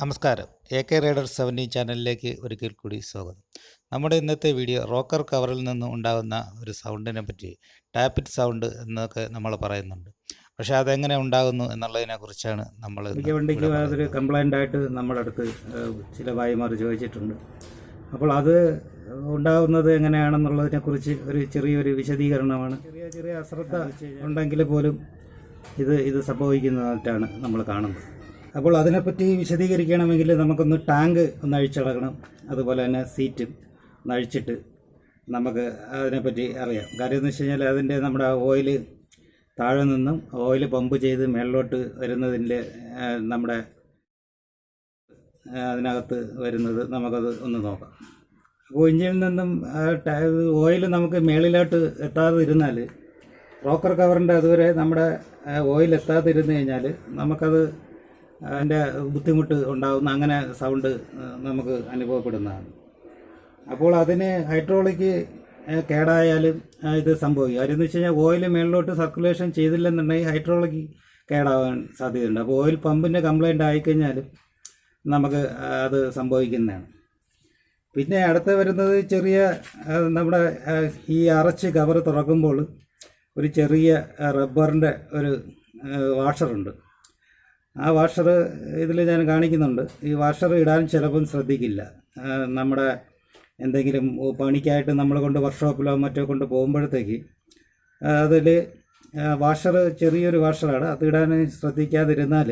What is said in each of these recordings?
നമസ്കാരം, AK rider 70 ചാനലിലേക്ക് ഒരിക്കൽ കൂടി സ്വാഗതം. നമ്മുടെ ഇന്നത്തെ വീഡിയോ റോക്കർ കവറിൽ നിന്നും ഉണ്ടാകുന്ന ഒരു സൗണ്ടിനെ പറ്റി, ടാപ്പിറ്റ് സൗണ്ട് എന്നൊക്കെ നമ്മൾ പറയുന്നുണ്ട്. പക്ഷേ അതെങ്ങനെ ഉണ്ടാകുന്നു എന്നുള്ളതിനെ കുറിച്ചാണ് നമ്മൾ. വണ്ടിക്ക് അതൊരു കംപ്ലൈൻ്റ് ആയിട്ട് നമ്മുടെ അടുത്ത് ചില ഭായിമാർ ചോദിച്ചിട്ടുണ്ട്. അപ്പോൾ അത് ഉണ്ടാകുന്നത് എങ്ങനെയാണെന്നുള്ളതിനെക്കുറിച്ച് ഒരു ചെറിയൊരു വിശദീകരണമാണ്. ചെറിയ അശ്രദ്ധ ഉണ്ടെങ്കിൽ പോലും ഇത് സംഭവിക്കുന്നതായിട്ടാണ് നമ്മൾ കാണുന്നത്. അപ്പോൾ അതിനെപ്പറ്റി വിശദീകരിക്കണമെങ്കിൽ നമുക്കൊന്ന് ടാങ്ക് ഒന്ന് അഴിച്ചിളക്കണം, അതുപോലെ തന്നെ സീറ്റും ഒന്ന് അഴിച്ചിട്ട് നമുക്ക് അതിനെപ്പറ്റി അറിയാം. കാര്യം എന്ന് വെച്ച് കഴിഞ്ഞാൽ അതിൻ്റെ നമ്മുടെ ഓയിൽ താഴെ നിന്നും ഓയിൽ പമ്പ് ചെയ്ത് മേളിലോട്ട് വരുന്നതിൻ്റെ നമ്മുടെ അതിനകത്ത് വരുന്നത് നമുക്കത് ഒന്ന് നോക്കാം. അപ്പോൾ എഞ്ചിനിൽ നിന്നും ഓയിൽ നമുക്ക് മേളിലോട്ട് എത്താതിരുന്നാൽ, റോക്കർ കവറിൻ്റെ അതുവരെ നമ്മുടെ ഓയിൽ എത്താതിരുന്നു കഴിഞ്ഞാൽ നമുക്കത് അതിൻ്റെ ബുദ്ധിമുട്ട് ഉണ്ടാകുന്ന അങ്ങനെ സൗണ്ട് നമുക്ക് അനുഭവപ്പെടുന്നതാണ്. അപ്പോൾ അതിന് ഹൈഡ്രോളിക് കേടായാലും ഇത് സംഭവിക്കും. കാര്യമെന്ന് വെച്ച് കഴിഞ്ഞാൽ ഓയിൽ മേളിലോട്ട് സർക്കുലേഷൻ ചെയ്തില്ലെന്നുണ്ടെങ്കിൽ ഹൈഡ്രോളിക് കേടാവാൻ സാധ്യതയുണ്ട്. അപ്പോൾ ഓയിൽ പമ്പിൻ്റെ കംപ്ലൈൻറ്റ് ആയിക്കഴിഞ്ഞാലും നമുക്ക് അത് സംഭവിക്കുന്നതാണ്. പിന്നെ അടുത്ത് വരുന്നത് ചെറിയ നമ്മുടെ ഈ അറച്ച് കവർ തുറക്കുമ്പോൾ ഒരു ചെറിയ റബ്ബറിൻ്റെ ഒരു വാഷറുണ്ട്. ആ വാഷർ ഇതിൽ ഞാൻ കാണിക്കുന്നുണ്ട്. ഈ വാഷർ ഇടാൻ ചിലപ്പം ശ്രദ്ധിക്കില്ല. നമ്മുടെ എന്തെങ്കിലും പണിക്കായിട്ട് നമ്മൾ കൊണ്ട് വർക്ക്ഷോപ്പിലോ മറ്റോ കൊണ്ട് പോകുമ്പോഴത്തേക്ക് അതിൽ വാഷർ ചെറിയൊരു വാഷറാണ്, അത് ഇടാൻ ശ്രദ്ധിക്കാതിരുന്നാൽ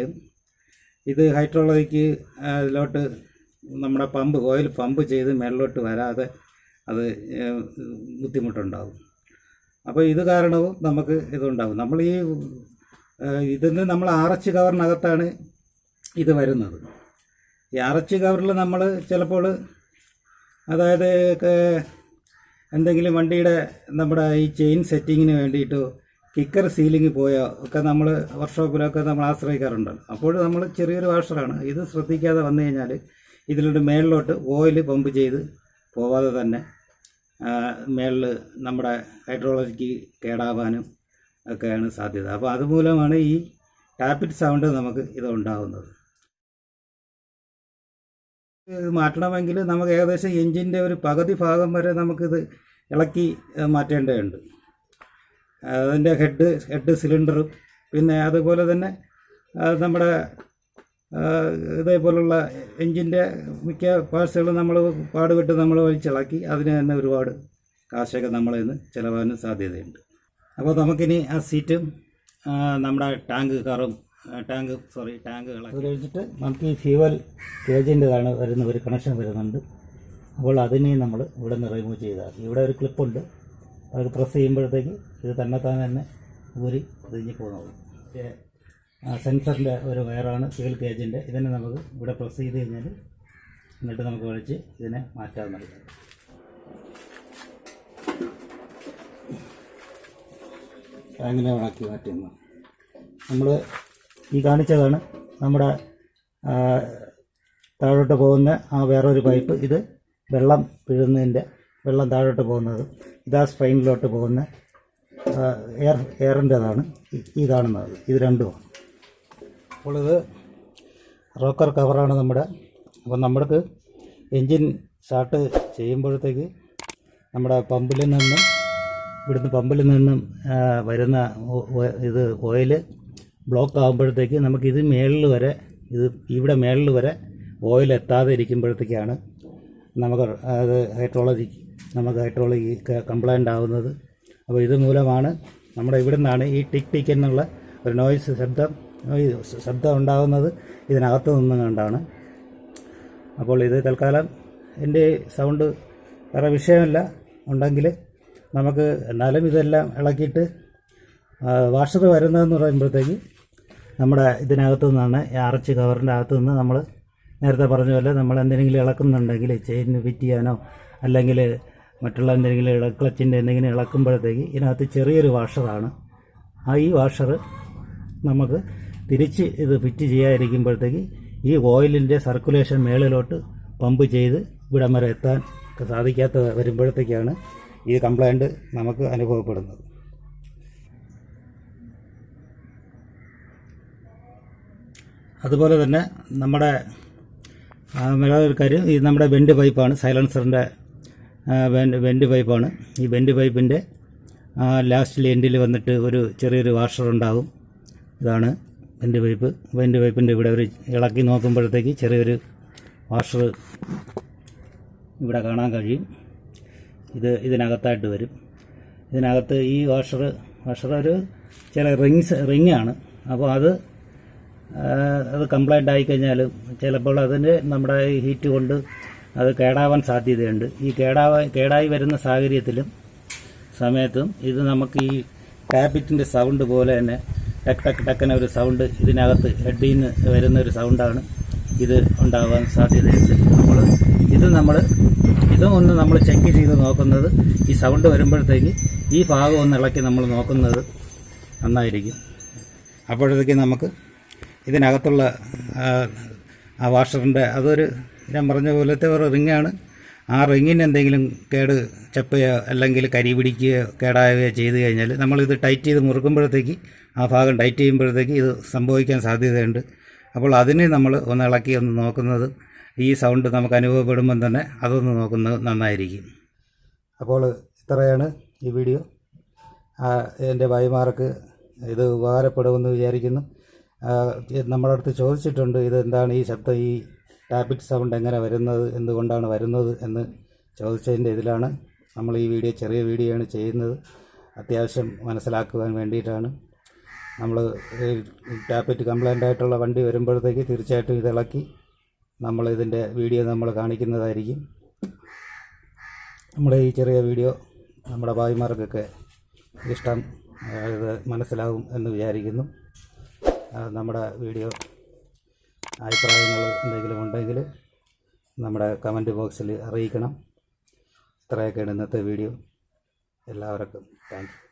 ഇത് ഹൈഡ്രോളിക്ക് അതിലോട്ട് നമ്മുടെ ഓയിൽ പമ്പ് ചെയ്ത് മേളിലോട്ട് വരാതെ അത് ബുദ്ധിമുട്ടുണ്ടാകും. അപ്പോൾ ഇത് കാരണവും നമുക്ക് ഇതുണ്ടാകും. നമ്മൾ ഇതിന് നമ്മൾ ആറച്ച് കവറിനകത്താണ് ഇത് വരുന്നത്. ഈ ആറച്ച് കവറിൽ നമ്മൾ ചിലപ്പോൾ അതായത് എന്തെങ്കിലും വണ്ടിയുടെ നമ്മുടെ ഈ ചെയിൻ സെറ്റിങ്ങിന് വേണ്ടിയിട്ടോ കിക്കർ സീലിംഗ് പോയോ ഒക്കെ നമ്മൾ വർക്ക്ഷോപ്പിലൊക്കെ നമ്മൾ ആശ്രയിക്കാറുണ്ട്. അപ്പോൾ നമ്മൾ ചെറിയൊരു വാഷറാണ്, ഇത് ശ്രദ്ധിക്കാതെ വന്നു കഴിഞ്ഞാൽ ഇതിലോട്ട് മേളിലോട്ട് ഓയിൽ പമ്പ് ചെയ്ത് പോവാതെ തന്നെ മേളിൽ നമ്മുടെ ഹൈഡ്രോളജിക്ക് കേടാവാനും ഒക്കെയാണ് സാധ്യത. അപ്പോൾ അതുമൂലമാണ് ഈ ടാപ്പിറ്റ് സൗണ്ട് നമുക്ക് ഇത് ഉണ്ടാകുന്നത്. ഇത് മാറ്റണമെങ്കിൽ നമുക്ക് ഏകദേശം എൻജിൻ്റെ ഒരു പകുതി ഭാഗം വരെ നമുക്കിത് ഇളക്കി മാറ്റേണ്ടതുണ്ട്. അതിൻ്റെ ഹെഡ് സിലിണ്ടറും പിന്നെ അതുപോലെ തന്നെ നമ്മുടെ ഇതേപോലുള്ള എൻജിൻ്റെ മിക്ക പാർട്സുകളും നമ്മൾ പാടുപെട്ട് നമ്മൾ വലിച്ചിളക്കി അതിന് തന്നെ ഒരുപാട് കാശൊക്കെ നമ്മളിൽ നിന്ന് ചിലവാനും സാധ്യതയുണ്ട്. അപ്പോൾ നമുക്കിനി ആ സീറ്റും നമ്മുടെ ടാങ്ക് കഴിച്ചിട്ട് നമുക്ക് ഈ ഫ്യൂവൽ കേജിൻ്റെതാണ് വരുന്ന ഒരു കണക്ഷൻ വരുന്നുണ്ട്. അപ്പോൾ അതിനെ നമ്മൾ ഇവിടെ നിന്ന് റിമൂവ് ചെയ്താൽ ഇവിടെ ഒരു ക്ലിപ്പുണ്ട്, അത് പ്രസ് ചെയ്യുമ്പോഴത്തേക്ക് ഇത് തന്നെ ഊരി തിരിഞ്ഞ് പോകുന്നത്. സെൻസറിൻ്റെ ഒരു വയറാണ് ഫ്യൂവൽ കേജിൻ്റെ. ഇതിനെ നമുക്ക് ഇവിടെ പ്രസ് ചെയ്ത് കഴിഞ്ഞാൽ എന്നിട്ട് നമുക്ക് വലിച്ച് ഇതിനെ മാറ്റാവുന്നതാണ്. അങ്ങനെ ഉണക്കി മാറ്റുന്നു. നമ്മൾ ഈ കാണിച്ചതാണ് നമ്മുടെ താഴോട്ട് പോകുന്ന ആ വേറൊരു പൈപ്പ്. ഇത് വെള്ളം പിഴുന്നതിൻ്റെ വെള്ളം താഴോട്ട് പോകുന്നത്. ഇതാ സ്ട്രെയിനിലോട്ട് പോകുന്ന എയറിൻ്റെതാണ് ഈ കാണുന്നത്. ഇത് രണ്ടുമാണ്. അപ്പോൾ ഇത് റോക്കർ കവറാണ് നമ്മുടെ. അപ്പോൾ നമ്മൾക്ക് എൻജിൻ സ്റ്റാർട്ട് ചെയ്യുമ്പോഴത്തേക്ക് നമ്മുടെ പമ്പിൽ നിന്നും വരുന്ന ഇത് ഓയിൽ ബ്ലോക്ക് ആകുമ്പോഴത്തേക്ക് നമുക്കിത് ഇവിടെ മേളിൽ വരെ ഓയിൽ എത്താതെ ഇരിക്കുമ്പോഴത്തേക്കാണ് നമുക്ക് അത് ഹൈഡ്രോളിക് കംപ്ലൈൻ്റ് ആവുന്നത്. അപ്പോൾ ഇത് മൂലമാണ് നമ്മുടെ ഇവിടെ നിന്നാണ് ഈ ടിക് എന്നുള്ള ഒരു നോയ്സ് ശബ്ദം ഉണ്ടാകുന്നത് ഇതിനകത്ത് നിന്നും കണ്ടാണ്. അപ്പോൾ ഇത് തൽക്കാലം എൻ്റെ സൗണ്ട് വേറെ വിഷയമല്ല ഉണ്ടെങ്കിൽ നമുക്ക് എന്നാലും ഇതെല്ലാം ഇളക്കിയിട്ട് വാഷർ വരുന്നതെന്ന് പറയുമ്പോഴത്തേക്ക് നമ്മുടെ ഇതിനകത്തു നിന്നാണ് ആർച്ച് കവറിൻ്റെ അകത്തു നിന്ന് നമ്മൾ നേരത്തെ പറഞ്ഞ പോലെ നമ്മൾ എന്തെങ്കിലും ഇളക്കുന്നുണ്ടെങ്കിൽ ചെയിന് ഫിറ്റ് ചെയ്യാനോ അല്ലെങ്കിൽ മറ്റുള്ള എന്തെങ്കിലും ക്ലച്ചിൻ്റെ എന്തെങ്കിലും ഇളക്കുമ്പോഴത്തേക്ക് ഇതിനകത്ത് ചെറിയൊരു വാഷറാണ്. ഈ വാഷർ നമുക്ക് തിരിച്ച് ഇത് ഫിറ്റ് ചെയ്യാതിരിക്കുമ്പോഴത്തേക്ക് ഈ ഓയിലിൻ്റെ സർക്കുലേഷൻ മേളിലോട്ട് പമ്പ് ചെയ്ത് ഇവിടം വരെ എത്താൻ സാധിക്കാത്ത വരുമ്പോഴത്തേക്കാണ് ഈ കംപ്ലൈൻറ്റ് നമുക്ക് അനുഭവപ്പെടുന്നത്. അതുപോലെ തന്നെ നമ്മുടെ ഒരു കാര്യം, ഈ നമ്മുടെ വെൻറ്റ് പൈപ്പാണ്, സൈലൻസറിൻ്റെ വെൻറ്റ് പൈപ്പാണ്. ഈ വെൻറ്റ് പൈപ്പിൻ്റെ ലാസ്റ്റിൽ എൻഡിൽ വന്നിട്ട് ഒരു ചെറിയൊരു വാഷർ ഉണ്ടാകും. ഇതാണ് വെൻറ്റ് പൈപ്പ്. വെൻറ്റ് പൈപ്പിൻ്റെ ഇവിടെ ഒരു ഇളക്കി നോക്കുമ്പോഴത്തേക്ക് ചെറിയൊരു വാഷർ ഇവിടെ കാണാൻ കഴിയും. ഇതിനകത്തായിട്ട് വരും. ഇതിനകത്ത് ഈ വാഷർ ഒരു ചില റിങ്ങാണ്. അപ്പോൾ അത് കംപ്ലൈൻ്റ് ആയിക്കഴിഞ്ഞാൽ ചിലപ്പോൾ അതിന് നമ്മുടെ ഹീറ്റ് കൊണ്ട് അത് കേടാവാൻ സാധ്യതയുണ്ട്. ഈ കേടായി വരുന്ന സമയത്തും ഇത് നമുക്ക് ഈ ടാപ്പിറ്റിൻ്റെ സൗണ്ട് പോലെ തന്നെ ടക്ക് ടക്ക് ടക്കന ഒരു സൗണ്ട് ഇതിനകത്ത് ഹെഡിൽ നിന്ന് വരുന്ന ഒരു സൗണ്ടാണ് ഇത് ഉണ്ടാകാൻ സാധ്യതയുണ്ട്. ഇതും ഒന്ന് നമ്മൾ ചെക്ക് ചെയ്ത് നോക്കുന്നത്, ഈ സൗണ്ട് വരുമ്പോഴത്തേക്ക് ഈ ഭാഗം ഒന്ന് ഇളക്കി നമ്മൾ നോക്കുന്നത് നന്നായിരിക്കും. അപ്പോഴത്തേക്ക് നമുക്ക് ഇതിനകത്തുള്ള ആ വാഷറിൻ്റെ അതൊരു ഞാൻ പറഞ്ഞ പോലത്തെ ഒരു റിങ്ങാണ്. ആ റിങ്ങിന് എന്തെങ്കിലും ചപ്പയോ അല്ലെങ്കിൽ കരി പിടിക്കുകയോ കേടാവുകയോ ചെയ്ത് കഴിഞ്ഞാൽ നമ്മളിത് ടൈറ്റ് ചെയ്ത് മുറുക്കുമ്പോഴത്തേക്ക് ആ ഭാഗം ടൈറ്റ് ചെയ്യുമ്പോഴത്തേക്ക് ഇത് സംഭവിക്കാൻ സാധ്യതയുണ്ട്. അപ്പോൾ അതിനെ നമ്മൾ ഒന്ന് ഇളക്കി ഒന്ന് നോക്കുന്നത്, ഈ സൗണ്ട് നമുക്ക് അനുഭവപ്പെടുമ്പം തന്നെ അതൊന്ന് നോക്കുന്നത് നന്നായിരിക്കും. അപ്പോൾ ഇത്രയാണ് ഈ വീഡിയോ. എൻ്റെ ഭായിമാർക്ക് ഇത് ഉപകാരപ്പെടുമെന്ന് വിചാരിക്കുന്നു. നമ്മുടെ അടുത്ത് ചോദിച്ചിട്ടുണ്ട്, ഇതെന്താണ് ഈ ശബ്ദം, ഈ ടാപ്പിറ്റ് സൗണ്ട് എങ്ങനെ വരുന്നത്, എന്തുകൊണ്ടാണ് വരുന്നത് എന്ന് ചോദിച്ചതിൻ്റെ ഇതിലാണ് നമ്മൾ ഈ ചെറിയ വീഡിയോ ആണ് ചെയ്യുന്നത്. അത്യാവശ്യം മനസ്സിലാക്കുവാൻ വേണ്ടിയിട്ടാണ്. നമ്മൾ ടാപ്പിറ്റ് കംപ്ലൈൻ്റ് ആയിട്ടുള്ള വണ്ടി വരുമ്പോഴത്തേക്ക് തീർച്ചയായിട്ടും ഇതിളക്കി ഇതിൻ്റെ വീഡിയോ നമ്മൾ കാണിക്കുന്നതായിരിക്കും. നമ്മുടെ ഈ ചെറിയ വീഡിയോ നമ്മുടെ ഭായിമാർക്കൊക്കെ ഇഷ്ടം ഇത് മനസ്സിലാകും എന്ന് വിചാരിക്കുന്നു. നമ്മുടെ വീഡിയോ അഭിപ്രായങ്ങൾ എന്തെങ്കിലും ഉണ്ടെങ്കിൽ നമ്മുടെ കമൻറ്റ് ബോക്സിൽ അറിയിക്കണം. ഇത്രയൊക്കെയാണ് ഇന്നത്തെ വീഡിയോ. എല്ലാവർക്കും താങ്ക് യു.